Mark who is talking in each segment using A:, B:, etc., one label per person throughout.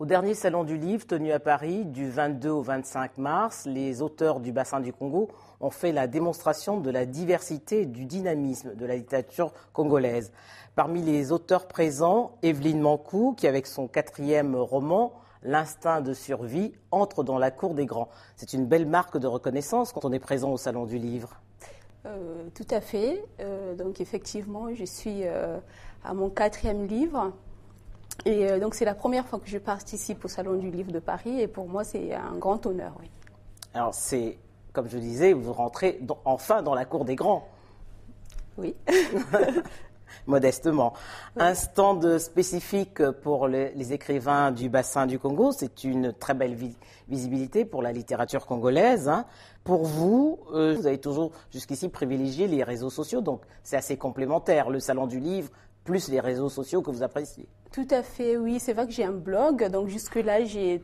A: Au dernier Salon du Livre tenu à Paris du 22 au 25 mars, les auteurs du bassin du Congo ont fait la démonstration de la diversité et du dynamisme de la littérature congolaise. Parmi les auteurs présents, Evelyne Mankou, qui avec son 4e roman, L'instinct de survie, entre dans la cour des grands. C'est une belle marque de reconnaissance quand on est présent au Salon du Livre.
B: Tout à fait. Donc effectivement, je suis à mon 4e livre. Et donc c'est la première fois que je participe au Salon du Livre de Paris. Et pour moi, c'est un grand honneur. Oui.
A: Alors c'est, comme je disais, vous rentrez enfin dans la cour des grands.
B: Oui.
A: Modestement.
B: Oui.
A: Un stand spécifique pour les écrivains du bassin du Congo, c'est une très belle visibilité pour la littérature congolaise. Pour vous, vous avez toujours jusqu'ici privilégié les réseaux sociaux, donc c'est assez complémentaire, le Salon du Livre plus les réseaux sociaux que vous appréciez.
B: Tout à fait, oui. C'est vrai que j'ai un blog, donc jusque-là, j'ai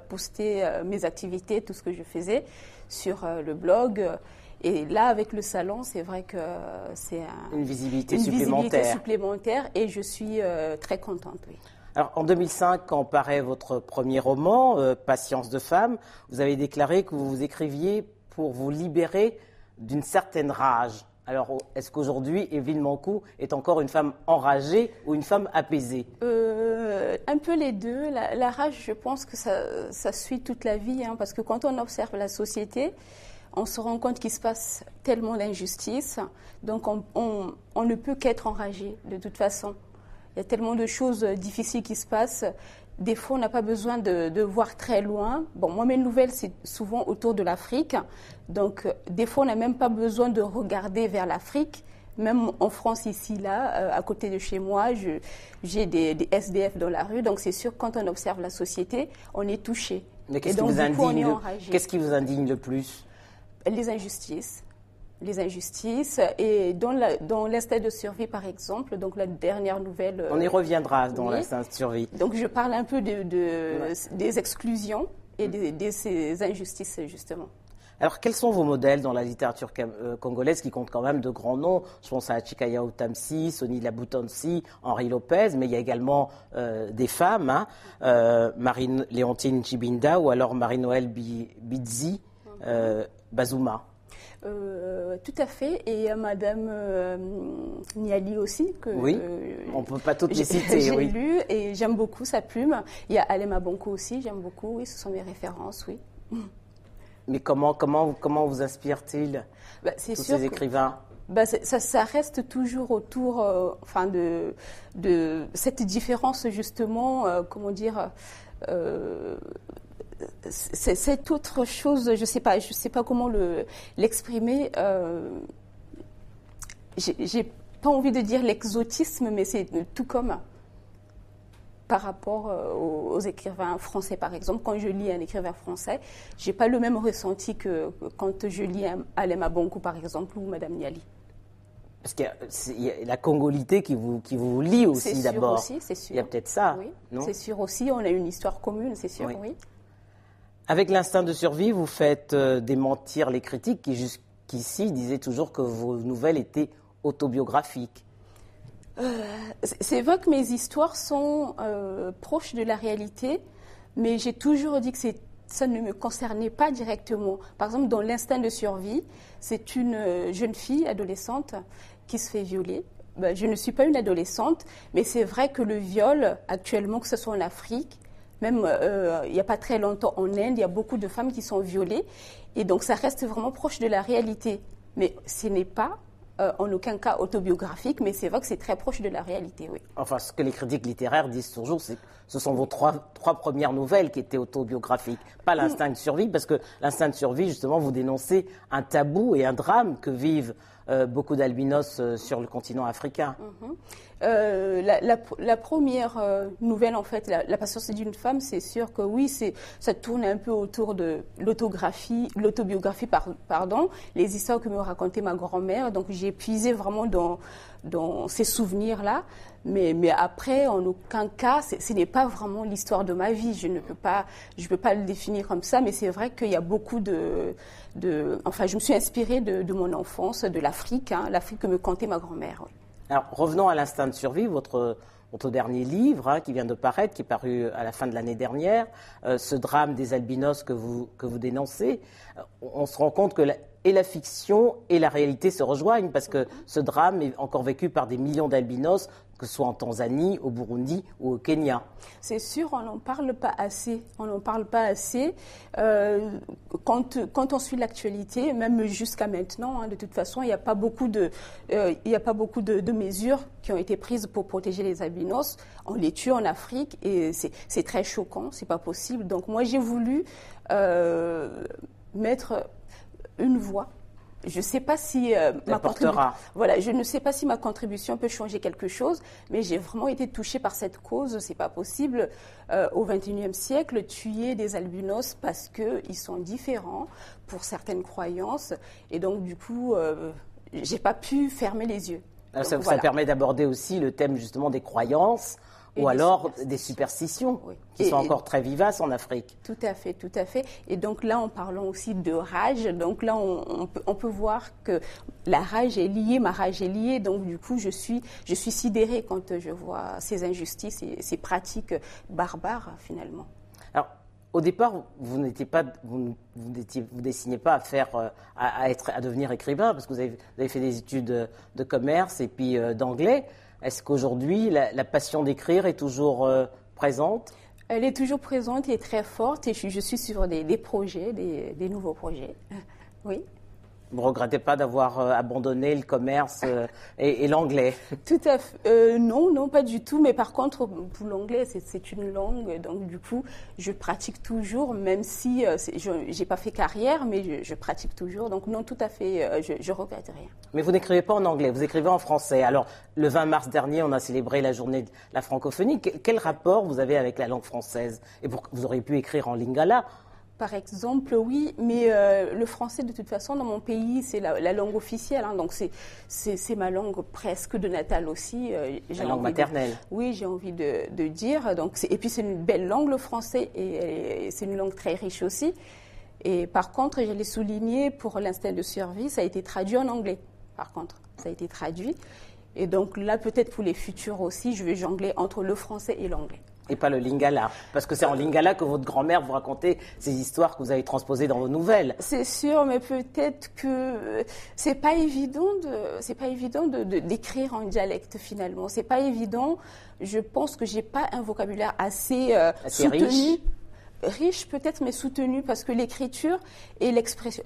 B: posté mes activités, tout ce que je faisais sur le blog. Et là, avec le salon, c'est vrai que c'est
A: une visibilité
B: supplémentaire et je suis très contente, oui.
A: Alors, en 2005, quand paraît votre premier roman, Patience de femme, vous avez déclaré que vous écriviez pour vous libérer d'une certaine rage. Alors, est-ce qu'aujourd'hui, Evelyne Mankou est encore une femme enragée ou une femme apaisée ?
B: Un peu les deux. La rage, je pense que ça suit toute la vie, parce que quand on observe la société, on se rend compte qu'il se passe tellement d'injustices, donc on ne peut qu'être enragé de toute façon. Il y a tellement de choses difficiles qui se passent. Des fois, on n'a pas besoin de voir très loin. Bon, moi, mes nouvelles, c'est souvent autour de l'Afrique. Donc, des fois, on n'a même pas besoin de regarder vers l'Afrique. Même en France, ici, là, à côté de chez moi, j'ai des SDF dans la rue. Donc, c'est sûr, quand on observe la société, on est touché.
A: Mais qu'est-ce qui vous indigne le plus ?
B: Les injustices. Les injustices. Et dans l'instinct de survie, par exemple, donc la dernière nouvelle...
A: On y reviendra dans l'instinct de survie.
B: Donc je parle un peu des exclusions et de ces injustices, justement.
A: Alors, quels sont vos modèles dans la littérature congolaise qui comptent quand même de grands noms ? Je pense à Chikaya Tamsi, Soni Labutansi, Henri Lopez, mais il y a également des femmes, Marie-Léontine Chibinda ou alors Marie-Noël Bidzi, Bazuma.
B: Tout à fait. Et Madame Niali aussi.
A: Oui, on ne peut pas toutes les citer.
B: J'ai lu et j'aime beaucoup sa plume. Il y a Alema Bonko aussi, j'aime beaucoup. Oui, ce sont mes références, oui.
A: Mais comment vous inspire-t-il tous ces écrivains ?
B: Ça reste toujours autour de cette différence, justement, comment dire... c'est autre chose, je sais pas comment l'exprimer. J'ai pas envie de dire l'exotisme, mais c'est tout comme par rapport aux écrivains français, par exemple. Quand je lis un écrivain français, j'ai pas le même ressenti que quand je lis Alema Bonko, par exemple, ou Madame Niali.
A: Parce qu'il y a la congolité qui vous lie aussi d'abord.
B: C'est sûr.
A: Il y a peut-être ça,
B: oui,
A: non ?
B: C'est sûr aussi. On a une histoire commune, c'est sûr, oui.
A: Avec l'instinct de survie, vous faites démentir les critiques qui jusqu'ici disaient toujours que vos nouvelles étaient autobiographiques.
B: C'est vrai que mes histoires sont proches de la réalité, mais j'ai toujours dit que ça ne me concernait pas directement. Par exemple, dans l'instinct de survie, c'est une jeune fille adolescente qui se fait violer. Je ne suis pas une adolescente, mais c'est vrai que le viol, actuellement, que ce soit en Afrique, même il n'y a pas très longtemps en Inde, il y a beaucoup de femmes qui sont violées. Et donc ça reste vraiment proche de la réalité. Mais ce n'est pas en aucun cas autobiographique, mais c'est vrai que c'est très proche de la réalité, oui.
A: Enfin, ce que les critiques littéraires disent toujours, c'est que ce sont vos trois premières nouvelles qui étaient autobiographiques, pas l'instinct de survie, parce que l'instinct de survie, justement, vous dénoncez un tabou et un drame que vivent beaucoup d'albinos sur le continent africain.
B: La première nouvelle, en fait, la patience d'une femme, c'est sûr que oui, ça tourne un peu autour de l'autobiographie, les histoires que me racontait ma grand-mère. Donc j'ai puisé vraiment dans ces souvenirs-là. Mais après, en aucun cas, ce n'est pas vraiment l'histoire de ma vie. Je peux pas le définir comme ça, mais c'est vrai qu'il y a beaucoup enfin, je me suis inspirée de mon enfance, de l'Afrique, l'Afrique que me contait ma grand-mère. Oui.
A: Alors, revenons à l'instinct de survie. Votre votre dernier livre, hein, qui vient de paraître, qui est paru à la fin de l'année dernière, ce drame des albinos que vous dénoncez, on se rend compte que et la fiction et la réalité se rejoignent, parce que ce drame est encore vécu par des millions d'albinos, que ce soit en Tanzanie, au Burundi ou au Kenya.
B: C'est sûr, on n'en parle pas assez. On n'en parle pas assez. Quand on suit l'actualité, même jusqu'à maintenant, hein, de toute façon, il n'y a pas beaucoup de mesures qui ont été prises pour protéger les albinos. On les tue en Afrique et c'est très choquant, c'est pas possible. Donc moi, j'ai voulu mettre une voix. Je ne sais pas si je ne sais pas si ma contribution peut changer quelque chose, mais j'ai vraiment été touchée par cette cause. C'est pas possible au XXIe siècle tuer des albinos parce qu'ils sont différents pour certaines croyances, et donc du coup, j'ai pas pu fermer les yeux.
A: Alors, ça permet d'aborder aussi le thème justement des croyances. Ou alors des superstitions, oui, qui sont encore très vivaces en Afrique.
B: Tout à fait, tout à fait. Et donc là, en parlant aussi de rage, donc là, on peut voir que la rage est liée, ma rage est liée. Donc du coup, je suis sidérée quand je vois ces injustices et ces pratiques barbares, finalement.
A: Alors, au départ, vous destiniez pas à devenir écrivain, parce que vous avez fait des études de commerce et puis d'anglais. Est-ce qu'aujourd'hui, la passion d'écrire est toujours présente?
B: Elle est toujours présente et très forte, et je suis sur des projets, des nouveaux projets. Oui.
A: Vous ne regrettez pas d'avoir abandonné le commerce et l'anglais?
B: Tout à fait. Non, pas du tout. Mais par contre, pour l'anglais, c'est une langue. Donc, du coup, je pratique toujours, même si je n'ai pas fait carrière, mais je pratique toujours. Donc, non, tout à fait, je ne regrette rien.
A: Mais vous n'écrivez pas en anglais, vous écrivez en français. Alors, le 20 mars dernier, on a célébré la journée de la francophonie. Quel rapport vous avez avec la langue française? Et vous auriez pu écrire en lingala?
B: Par exemple, oui, mais le français, de toute façon, dans mon pays, c'est la langue officielle. Hein, donc, c'est ma langue presque de natale aussi.
A: La langue maternelle.
B: Oui, j'ai envie de dire. Donc, et puis, c'est une belle langue, le français, et c'est une langue très riche aussi. Et par contre, je l'ai souligné, pour l'instinct de survie, ça a été traduit en anglais. Par contre, ça a été traduit. Et donc là, peut-être pour les futurs aussi, je vais jongler entre le français et l'anglais.
A: Et pas le lingala, parce que c'est en lingala que votre grand-mère vous racontait ces histoires que vous avez transposées dans vos nouvelles.
B: C'est sûr, mais peut-être que c'est pas évident d'écrire en dialecte finalement. C'est pas évident. Je pense que j'ai pas un vocabulaire assez soutenu. Riche peut-être, mais soutenu, parce que l'écriture et l'expression,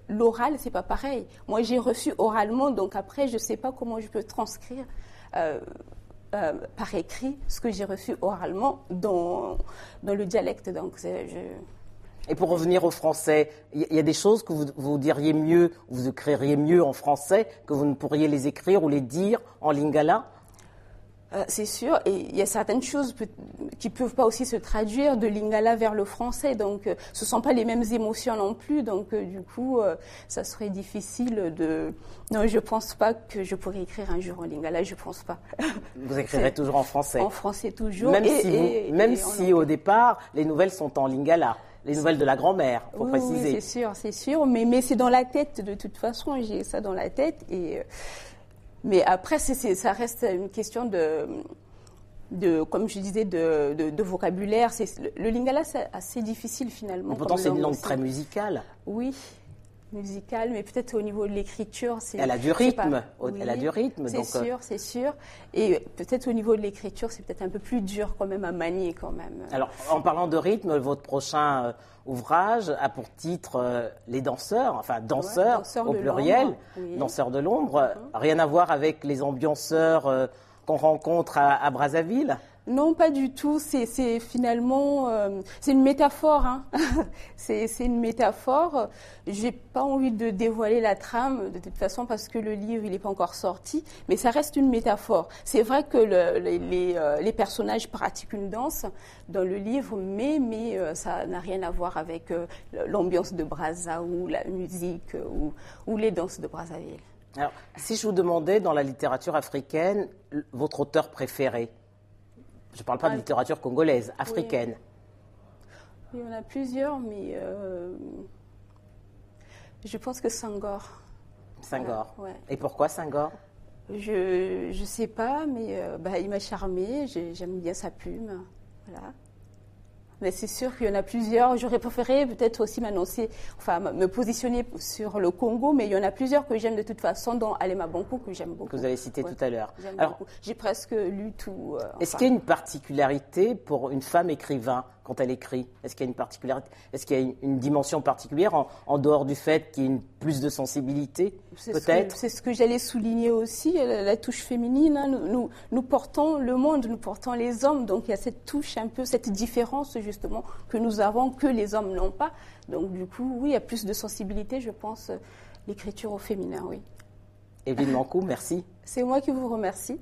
B: l'oral, c'est pas pareil. Moi, j'ai reçu oralement, donc après, je sais pas comment je peux transcrire par écrit ce que j'ai reçu oralement dans le dialecte. Donc,
A: Et pour revenir au français, il y a des choses que vous diriez mieux, vous écririez mieux en français, que vous ne pourriez les écrire ou les dire en lingala?
B: C'est sûr, et il y a certaines choses qui ne peuvent pas aussi se traduire de lingala vers le français, donc ce ne sont pas les mêmes émotions non plus, donc du coup, ça serait difficile de... Non, je ne pense pas que je pourrais écrire un jour en lingala, je ne pense pas.
A: Vous écrirez toujours en français?
B: En français toujours.
A: Même si au départ, les nouvelles sont en lingala, les nouvelles de la grand-mère, pour préciser.
B: Oui, c'est sûr, mais c'est dans la tête de toute façon, j'ai ça dans la tête, et... Mais après, ça reste une question comme je disais, de vocabulaire. Le lingala, c'est assez difficile finalement.
A: Mais pourtant, c'est une langue très musicale.
B: Oui, musicale, mais peut-être au niveau de l'écriture.
A: Elle a du rythme. Elle a du rythme.
B: C'est sûr. Et peut-être au niveau de l'écriture, c'est peut-être un peu plus dur quand même à manier quand même.
A: Alors, en parlant de rythme, votre prochain ouvrage a pour titre Les danseurs, enfin danseurs au pluriel, oui. Danseurs de l'ombre. Rien à voir avec les ambianceurs qu'on rencontre à Brazzaville?
B: Non, pas du tout. C'est finalement, c'est une métaphore. Hein. c'est une métaphore. J'ai pas envie de dévoiler la trame de toute façon parce que le livre il n'est pas encore sorti, mais ça reste une métaphore. C'est vrai que les personnages pratiquent une danse dans le livre, mais ça n'a rien à voir avec l'ambiance de Brazza ou la musique ou les danses de Brazzaville.
A: Alors, si je vous demandais dans la littérature africaine votre auteur préféré? Je ne parle pas de littérature congolaise, africaine.
B: Oui, il y en a plusieurs, mais je pense que Senghor.
A: Senghor.
B: Ouais.
A: Et pourquoi Senghor?
B: Je sais pas, mais il m'a charmée. J'aime bien sa plume. Voilà. Mais c'est sûr qu'il y en a plusieurs. J'aurais préféré peut-être aussi me positionner sur le Congo, mais il y en a plusieurs que j'aime de toute façon, dont Alema Bankou, que j'aime beaucoup.
A: Que vous avez cité tout à l'heure.
B: Alors, j'ai presque lu tout.
A: Est-ce qu'il y a une particularité pour une femme écrivain quand elle écrit? Est-ce qu'il y a une particularité? Est-ce qu'il y a une dimension particulière en dehors du fait qu'il y ait plus de sensibilité, peut-être?
B: C'est ce que j'allais souligner aussi, la touche féminine. Hein. Nous portons le monde, nous portons les hommes. Donc il y a cette touche, un peu cette différence justement que nous avons, que les hommes n'ont pas. Donc du coup, oui, il y a plus de sensibilité, je pense, l'écriture au féminin, oui.
A: Evelyne Mancou, merci.
B: C'est moi qui vous remercie.